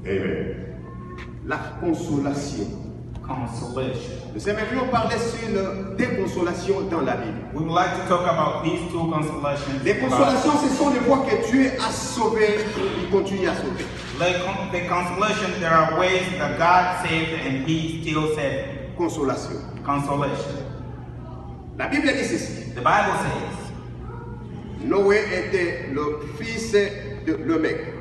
Amen. La consolation. Consolation. Nous aimerions parler sur la déconsolation dans la Bible. We would like to talk about these two consolations. Les consolations, ce sont les voies que Dieu a sauvées et il continue à sauver. The consolation, there are ways that God saved and He still saved. Consolation. Consolation. La Bible dit ceci. The Bible says, Noé était le fils de Lamech.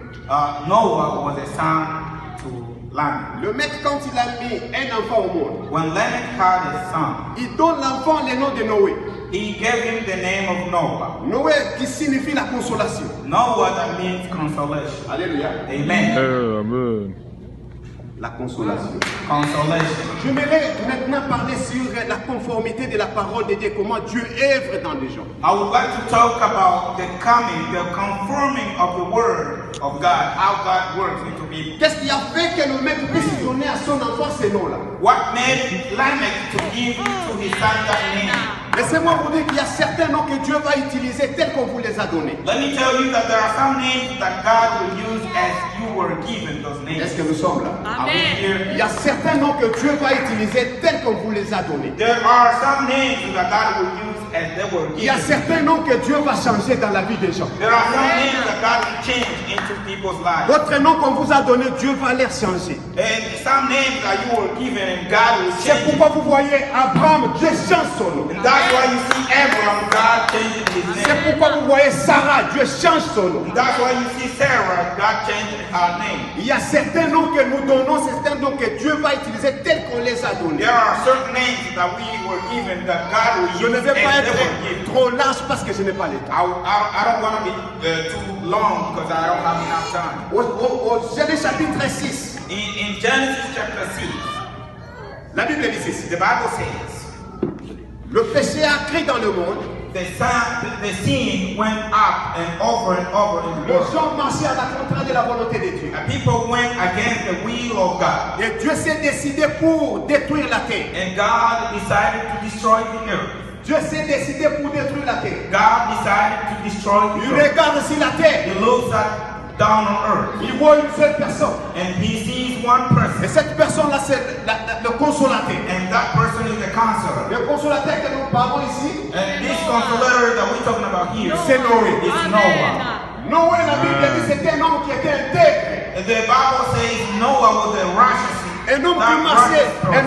Noah was a son to Lamech. Le mec, quand il a mis un enfant au monde, When Lamech had a son, il donne l'enfant le nom de Noé. he gave him the name of Noah. Noé qui signifie la consolation. Noah, that means consolation. Alléluia. Amen. Amen. La consolation. Consolation. J'aimerais maintenant parler sur la conformité de la parole de Dieu, comment Dieu œuvre dans les gens. I would like to talk about the coming, the conforming of the word of God, how God works into people. Qu'est-ce qui a fait que le mec puisse donner à son enfant ces noms-là? What made Lamech to give to his son that name? Laissez-moi vous dire qu'il y a certains noms que Dieu va utiliser tels qu'on vous les a donnés. Let me tell you that there are some names that God will use as you were given those names. Est-ce que nous sommes là? Are we here? Il y a certains noms que Dieu va utiliser tels qu'on vous les a donnés. There are some names that God will use as they were Il y a given. certains noms que Dieu va changer dans la vie des gens. There are some names that God will change into people's lives. D'autres noms qu'on vous a donnés, Dieu va les changer. And some names that you were given and God will C'est change. pourquoi vous voyez Abraham, Dieu change son nom. And that's why you see Abraham, God changing his C'est name. pourquoi vous voyez Sarah, Dieu change son nom. And that's why you see Sarah, God changing her name. Il y a certains noms que nous donnons, certains noms que Dieu va utiliser tels qu'on les a donnés. There are certain names that we were given that God will Je ne use vais pas as they were être given. trop large parce que je n'ai pas le temps. I don't want to be too long because I don't have enough time. Au Genèse chapitre 6, In Genesis chapter 6, la Bible dit ceci. the Bible says, Le péché a crié dans le monde. the sin went up and over in the Les world. gens marchaient à la contraire de la volonté de Dieu. And people went against the will of God. Et Dieu s'est décidé pour détruire la terre. And God decided to destroy the earth. Dieu s'est décidé pour détruire la terre. God decided to destroy Il the earth. regarde sur la terre. He looks down on earth. Il voit une seule personne. And he sees one person. Et cette personne-là, c'est le consolateur. And that person is the counselor. Le consolateur que nous parlons ici, And this consolator that we're talking about here c'est Noé. is Noah. Noé, la Bible dit, c'était un homme qui était intègre. And the Bible says Noah was a righteous, Un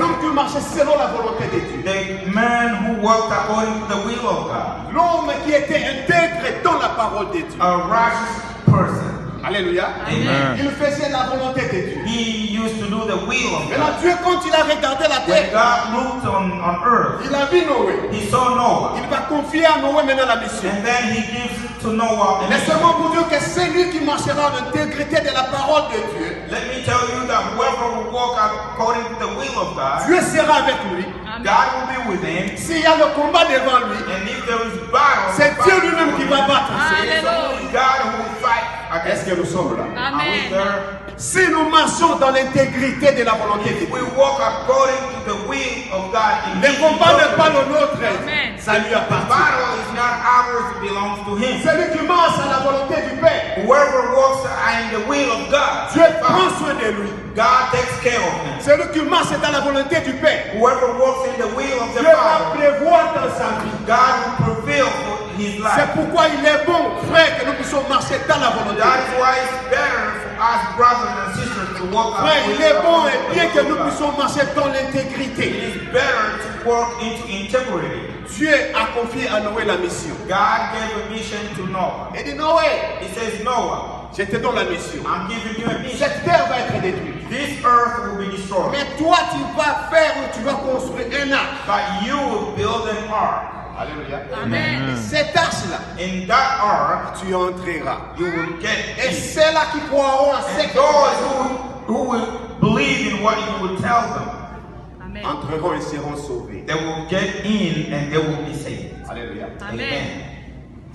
homme qui marchait selon la volonté de Dieu. the man who walked according to the will of God. L'homme qui était intègre dans la parole de Dieu. A righteous person. Alléluia. Amen. Il faisait la volonté de Dieu. He used to do the will of Maintenant, God. Dieu, quand il a regardé la When terre, God looked on earth, il a vu Noé. he saw Noah. Il va confier à Noé maintenant la mission. And then he gives to Noah a mission. Laissez-moi vous dire que c'est lui qui marchera en intégrité de la parole de Dieu. Let me tell you that whoever will walk according to the will of God, Dieu sera avec lui. God will be with him. S'il y a le combat devant lui, And if there is battle, c'est Dieu lui-même qui va battre. it's only God who will fight Est-ce against que nous sommes là? Are we there? Si nous marchons dans l'intégrité de la volonté de If we Dieu, walk according to the will of God, le combat n'est pas le nôtre, Amen. ça lui the appartient. battle is not ours, it belongs to Him. Celui qui marche à la volonté du Père, Whoever walks in the will of God, Dieu prend soin de lui. God takes care of him. Celui qui marche dans la volonté du Père, Whoever walks in the will of the Dieu va Father, prévoir dans sa vie. God will prevail for his C'est life. pourquoi il est bon, frère, que nous puissions marcher dans la volonté. That is why it's better for us brothers and sisters to walk Frère, out il est bon et bien que nous puissions marcher dans It l'intégrité. is better to walk into integrity. Dieu a confié à Noé la mission. God gave a mission to Noah. Il dit Noé, He says, Noah, je te donne la mission. I'm giving you a mission. Cette terre va être détruite. This earth will be destroyed, Mais toi, tu vas faire ou tu vas construire un arche. but you will build an ark. Alléluia. Amen. Cette arche-là, In that ark, tu entreras. you will get Et in. ceux-là qui croiront à ce And que those who will believe in what you will tell them, Amen. entreront et seront sauvés. they will get in and they will be saved. Alléluia. Amen.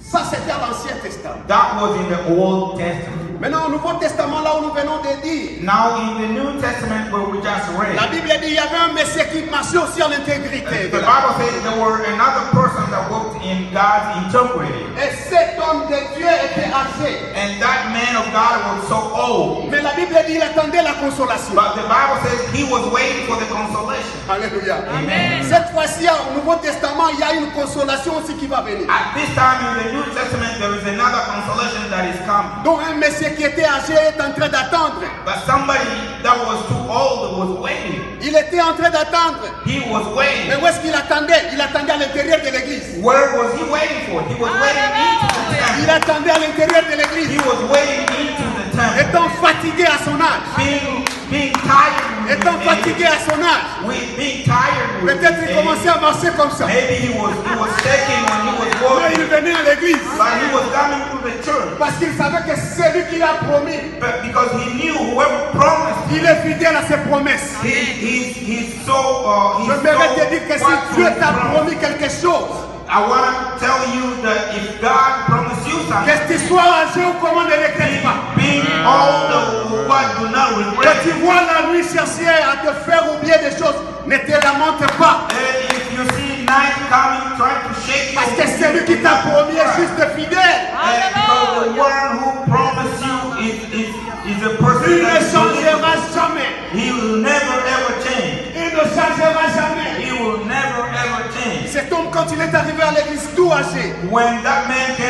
Ça, c'était à l'Ancien Testament. That was in the Old Testament. Maintenant, au Nouveau Testament, là où nous venons de dire, Now in the New Testament where we just read, la Bible dit il y avait un Messie qui marchait aussi en intégrité. the Bible says there were another person that walked in God's integrity. Et cet homme de Dieu était âgé. And that man of God was so old. Mais la Bible dit qu'il attendait la consolation. But the Bible says he was waiting for the consolation. Alléluia. Amen. Cette fois-ci, au Nouveau Testament, il y a une consolation aussi qui va venir. At this time in the New Testament, there is another consolation that is coming. Donc un monsieur qui était âgé est en train d'attendre. But somebody that was too old was waiting. Il était en train d'attendre. He was waiting. Mais où est-ce qu'il attendait? Il attendait à l'intérieur de l'église. Where was he waiting for? He was waiting into the Il temple. attendait à l'intérieur de He l'église. was waiting into the temple. Étant fatigué à son âge. Being tired with Étant his fatigué age. à son âge. Being tired with Peut-être his il age. commençait à marcher comme ça. Maybe he was shaking when he was Mais walking. il venait à l'église. But he was coming to the church. Parce qu'il savait que c'est lui qui l'a promis. But because he knew whoever promised, Il est fidèle à ses promesses. he's so J'aimerais te dire que si faithful Dieu to his t'a promise. promis quelque chose, I want to tell you that if God promised you que something, tu sois âgé ou comment ne regrette pas. being old or what, do not Que regret. tu vois la nuit chercher à te faire oublier des choses, ne te lamente pas. And if you see night coming, try to shake you. Parce que celui qui t'a promis est juste fidèle. And because the one who promised you is a person Il ne that changera jamais. he will never ever change. Il ne changera jamais. He will never ever change. Cet homme, quand il est arrivé à l'église tout âgé, When that man came